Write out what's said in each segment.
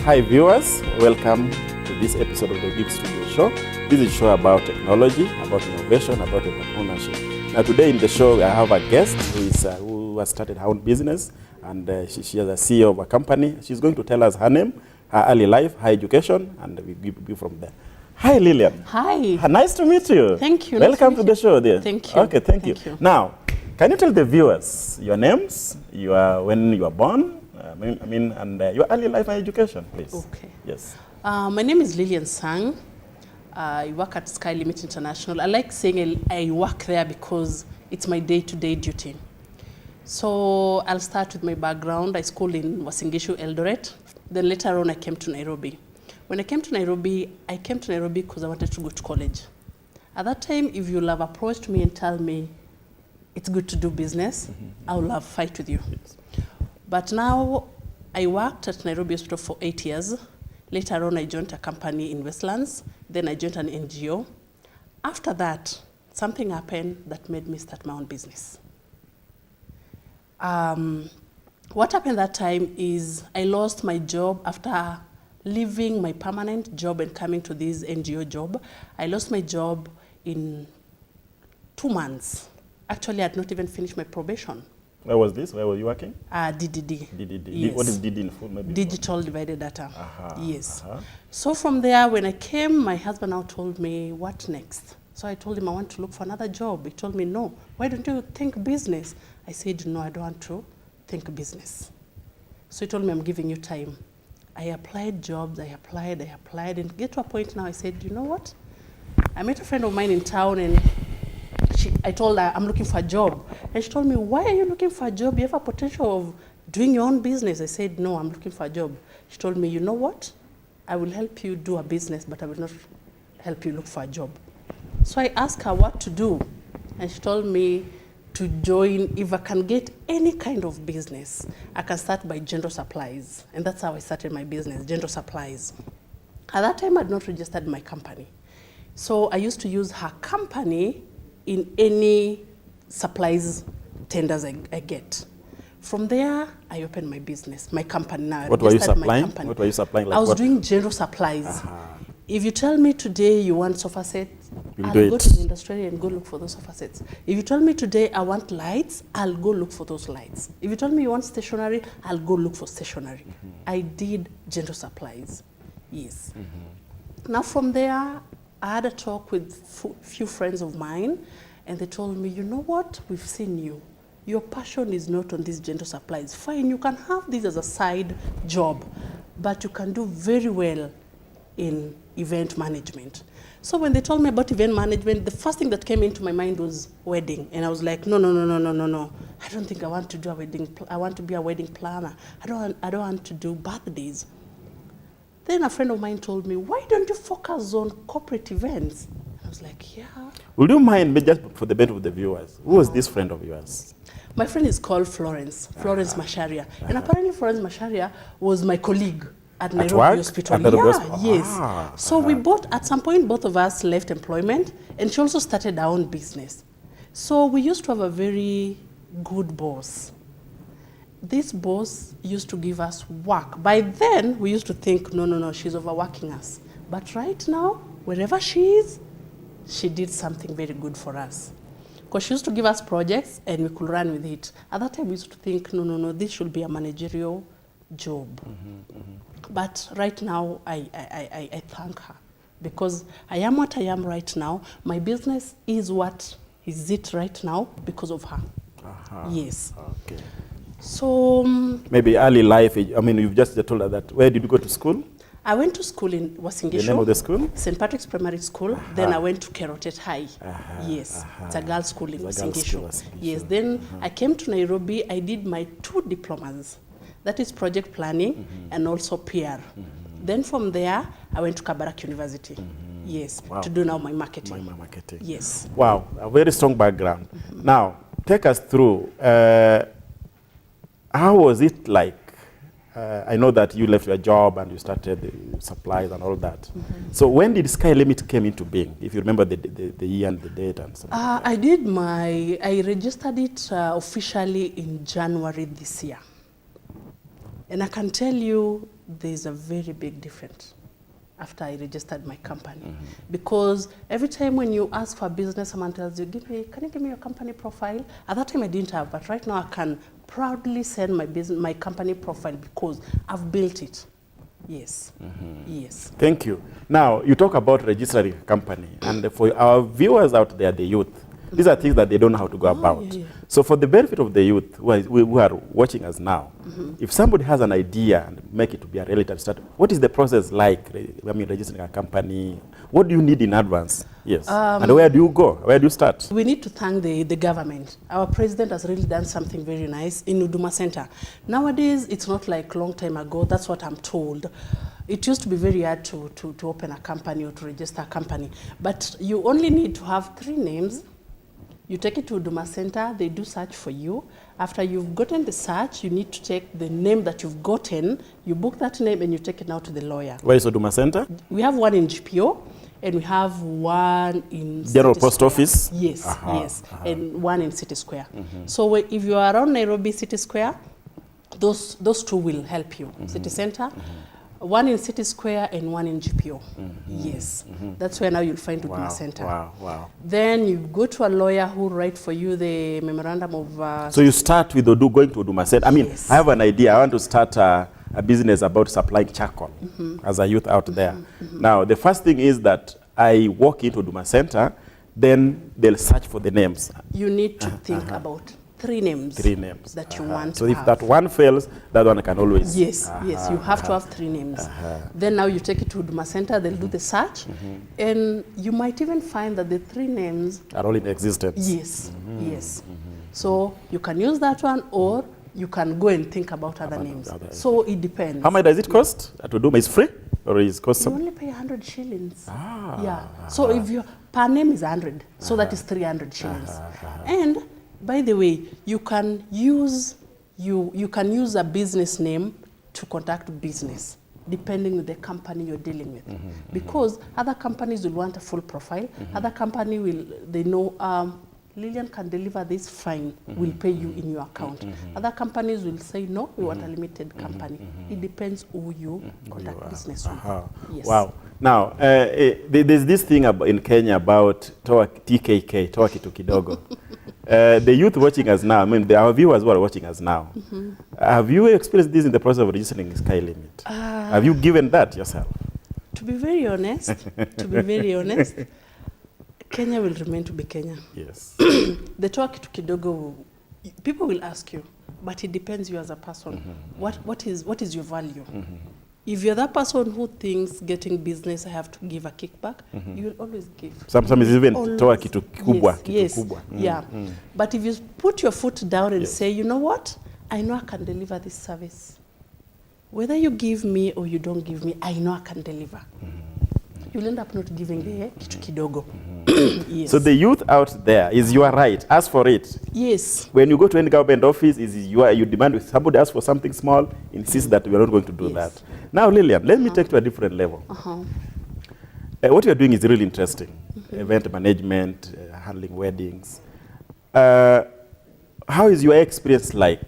Hi viewers, welcome to this episode of the Geek Studio Show. This is a show about technology, about innovation, about entrepreneurship. Now today in the show I have a guest who has started her own business, and she is a CEO of a company. She's going to tell us her name, her early life, her education, and we give from there. Hi Lillian. Hi. Nice to meet you. Thank you. Welcome to the show dear. Thank you. Okay, thank you. Now, can you tell the viewers your names, when you were born, and your early life and education, please? Okay. Yes. My name is Lillian Sang. I work at Sky Limit International. I like saying I work there because it's my day-to-day duty. So I'll start with my background. I schooled in Wasingishu, Eldoret. Then later on I came to Nairobi. When I came to Nairobi because I wanted to go to college. At that time, if you'll have approached me and tell me it's good to do business, I will have fight with you. Yes. But now I worked at Nairobi Hospital for 8 years. Later on, I joined a company in Westlands. Then I joined an NGO. After that, something happened that made me start my own business. What happened that time is I lost my job after leaving my permanent job and coming to this NGO job. I lost my job in 2 months. Actually, I had not even finished my probation. Where was this? Where were you working? DDD. DDD. Yes. What is DD in full? Maybe? Digital Divided Data. Yes. Uh-huh. So from there, when I came, my husband now told me, what next? So I told him I want to look for another job. He told me, no, why don't you think business? I said, no, I don't want to think business. So he told me, I'm giving you time. I applied jobs, I applied, and get to a point now, I said, you know what? I met a friend of mine in town, and I told her, I'm looking for a job. And she told me, why are you looking for a job? You have a potential of doing your own business. I said, no, I'm looking for a job. She told me, you know what? I will help you do a business, but I will not help you look for a job. So I asked her what to do. And she told me to join, if I can get any kind of business, I can start by general supplies. And that's how I started my business, general supplies. At that time, I had not registered my company. So I used to use her company in any supplies tenders I get. From there, I opened my business, my company now. What were you supplying? What were you supplying? Like I was what? doing general supplies. If you tell me today you want sofa sets, I'll go to the industry and go look for those sofa sets. If you tell me today I want lights, I'll go look for those lights. If you tell me you want stationery, I'll go look for stationery. I did general supplies, yes. Now from there, I had a talk with few friends of mine, and they told me, you know what, we've seen you. Your passion is not on these general supplies. Fine, you can have this as a side job, but you can do very well in event management. So when they told me about event management, the first thing that came into my mind was wedding. And I was like, no. I don't think I want to do a wedding. I want to be a wedding planner. I don't want to do birthdays. Then a friend of mine told me, why don't you focus on corporate events? I was like, yeah. Would you mind, just for the benefit of the viewers, who was this friend of yours? My friend is called Florence Masharia. And apparently Florence Masharia was my colleague at Nairobi Hospital. Yes. So we both, at some point, both of us left employment, and she also started her own business. So we used to have a very good boss. This boss used to give us work. By then, we used to think, no, she's overworking us. But right now, wherever she is, she did something very good for us. Because she used to give us projects, and we could run with it. At that time, we used to think, no, this should be a managerial job. But right now, I thank her. Because I am what I am right now. My business is what is it right now because of her. Yes. Okay. So maybe early life, you've just told her that. Where did you go to school? I went to school in Wasingishu. The name of the school? St. Patrick's Primary School. Then I went to Kerotet High. Yes, it's a girls' school in Wasingishu. Yes, then I came to Nairobi. I did my 2 diplomas. That is project planning and also PR. Then from there, I went to Kabarak University. Yes, to do now my marketing. My marketing. Yes. Wow, a very strong background. Now, take us through. How was it like? I know that you left your job and you started the supplies and all that. So when did Sky Limit came into being? If you remember the year and the date and something. I registered it officially in January this year. And I can tell you, there's a very big difference after I registered my company. Because every time when you ask for a business, someone tells you, can you give me your company profile? At that time I didn't have, but right now I can proudly send my company profile because I've built it. Yes. Yes. Thank you. Now, you talk about registering a company, and for our viewers out there, the youth, these are things that they don't know how to go about. Yeah. So for the benefit of the youth who are watching us now, if somebody has an idea and make it to be a relative start, what is the process like? I mean, registering a company, what do you need in advance? Yes. And where do you go? Where do you start? We need to thank the government. Our president has really done something very nice in Huduma Center. Nowadays, it's not like a long time ago. That's what I'm told. It used to be very hard to open a company or to register a company. But you only need to have 3 names. You take it to Huduma Center, they do search for you. After you've gotten the search, you need to take the name that you've gotten, you book that name and you take it now to the lawyer. Where is Huduma Center? We have one in GPO and we have one in General City Post Square. Office? Yes, yes, and one in City Square. So if you are around Nairobi City Square, those 2 will help you. City Center, one in City Square and one in GPO. Yes, that's where now you'll find Huduma Center. Wow. Then you go to a lawyer who write for you the memorandum of... So you start with going to Huduma Center. I mean, Yes. I have an idea. I want to start a business about supplying charcoal as a youth out there. Now, the first thing is that I walk into Huduma Center, then they'll search for the names. You need to think about 3 names. 3 names. That you want So to if have. that one fails, that one can always... Yes, yes, you have to have 3 names. Then now you take it to Huduma Center, they'll do the search, and you might even find that the 3 names... Are all in existence. Yes, yes. So you can use that one, or you can go and think about other names. So it depends. How much does it cost to do? Is free or is it cost You some? only pay 100 shillings. Yeah. So if your per name is 100, so that is 300 shillings. And by the way, you can use a business name to contact business, depending on the company you're dealing with. Because other companies will want a full profile. Other company they know, Lillian can deliver this, fine, we'll pay you in your account. Other companies will say, no, we want a limited company. It depends who you contact business with. Yes. Wow. Now, there's this thing in Kenya about TKK, Toa Kitu Kidogo. The youth watching us now, I mean, our viewers who are watching us now, have you experienced this in the process of registering Sky Limit? Have you given that yourself? To be very honest, Kenya will remain to be Kenya. Yes. The Toa Kitu Kidogo, people will ask you, but it depends you as a person. What is your value? If you're that person who thinks getting business, I have to give a kickback, you will always give. Some is even Toa Kitu Kubwa. Yes, yeah. But if you put your foot down and say, you know what, I know I can deliver this service. Whether you give me or you don't give me, I know I can deliver. You'll end up not giving the kitu kidogo. Yes. So the youth out there, is your right, ask for it. Yes. When you go to any government office, you demand if somebody asks for something small, insist that we are not going to do that. Now, Lillian, let me take to a different level. What you are doing is really interesting. Event management, handling weddings. How is your experience like?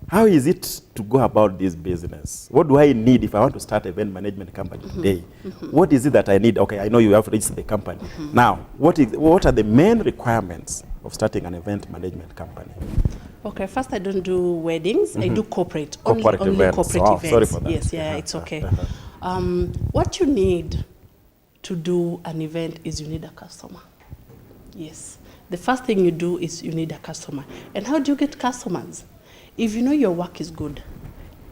How is it to go about this business? What do I need if I want to start an event management company today? What is it that I need? Okay, I know you have to register the company. Now, what are the main requirements of starting an event management company? Okay, first I don't do weddings. I do corporate. Corporate only events. corporate events. Sorry for that. Yes, yeah, it's okay. What you need to do an event is you need a customer. Yes. The first thing you do is you need a customer. And how do you get customers? If you know your work is good,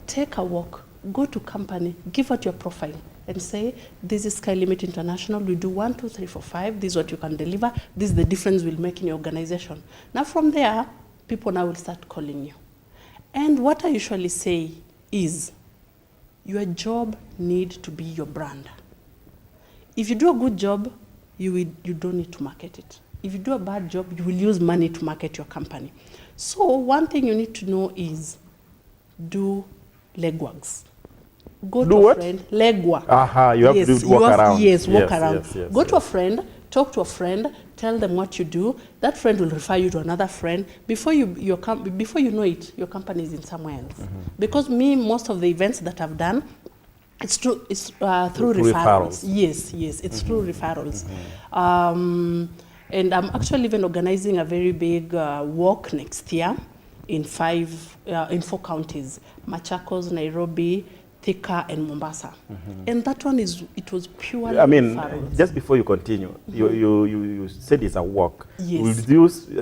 take a walk, go to company, give out your profile and say, this is Sky Limit International, we do 1, 2, 3, 4, 5, this is what you can deliver, this is the difference we'll make in your organization. Now from there, people now will start calling you. And what I usually say is, your job needs to be your brand. If you do a good job, you don't need to market it. If you do a bad job, you will use money to market your company. So one thing you need to know is do legworks. Go to a friend, legwork. You have to walk around. Yes, walk around. Go to a friend, talk to a friend, tell them what you do. That friend will refer you to another friend. Before you know it, your company is in somewhere else. Because most of the events that I've done, it's through referrals. Yes, it's through referrals. And I'm actually even organizing a very big walk next year in 4 counties: Machakos, Nairobi, Thika, and Mombasa. And that one it was purely referrals. Just before you continue, you said it's a walk. Yes.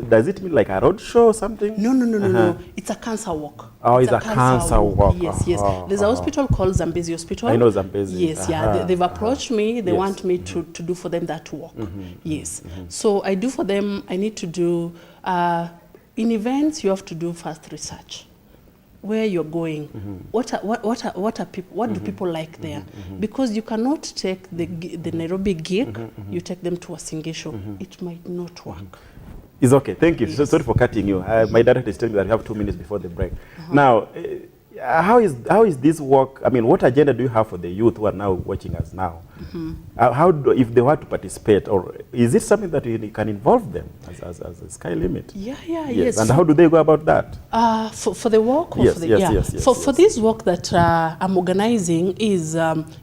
Does it mean like a road show or something? No. It's a cancer walk. Oh, it's a cancer walk. Yes. There's a hospital called Zambezi Hospital. I know Zambezi. Yes, they've approached me. They want me to do for them that walk. Yes. So I do for them. I need to do, in events, you have to do first research. Where you're going, what are people? What do people like there? Because you cannot take the Nairobi Geek, you take them to a Singisho. It might not work. It's okay. Thank you. Yes. So sorry for cutting you. My director is telling me that we have 2 minutes before the break. Now, how is this work? I mean, what agenda do you have for the youth who are now watching us now? If they want to participate, or is it something that you can involve them as a sky limit? Yes. And how do they go about that? For the walk? Or for this walk that I'm organizing is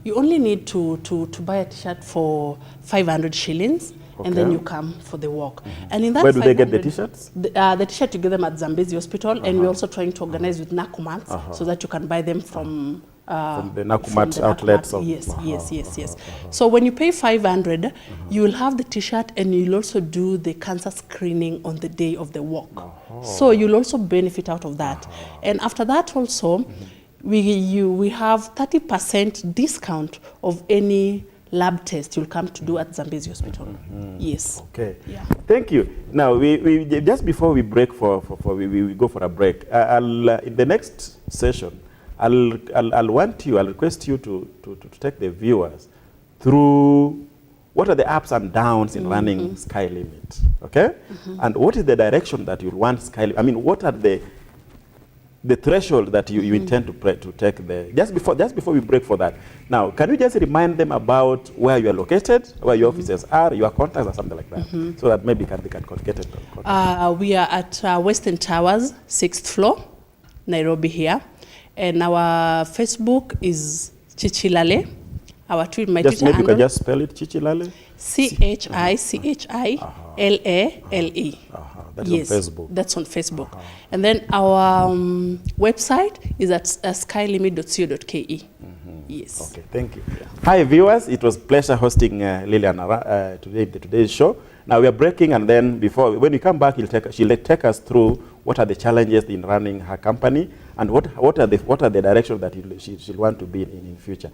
you only need to buy a t-shirt for 500 shillings. Okay. And then you come for the walk. And in that, where do they get the t-shirts? The t-shirt, you get them at Zambezi Hospital, and we're also trying to organize with Nakumats so that you can buy them from the Nakumat outlets. Yes. So when you pay 500, you will have the t-shirt, and you'll also do the cancer screening on the day of the walk. So you'll also benefit out of that. And after that also, we have 30% discount of any lab test you'll come to do at Zambezi Hospital. Yes. Okay. Yeah. Thank you. Now, we just before we break we go for a break. In the next session, I'll request you to take the viewers through what are the ups and downs in running Sky Limit, okay? And what is the direction that you want Sky Limit? I mean, what are the threshold that you intend to take there? Just before we break for that. Now, can you just remind them about where you are located, where your offices are, your contacts, or something like that, so that maybe they can get it. We are at Western Towers, 6th floor, Nairobi here. And our Facebook is Chichilale. Our Twitter, my Twitter handle. Maybe you can just spell it, Chichilale? Chichilale. That's on Facebook. That's on Facebook. And then our website is at skylimit.co.ke. Yes. Okay, thank you. Hi, viewers. It was a pleasure hosting Lilian today in today's show. Now we are breaking, and then when we come back, she'll take us through what are the challenges in running her company, and what are the directions that she'll want to be in future.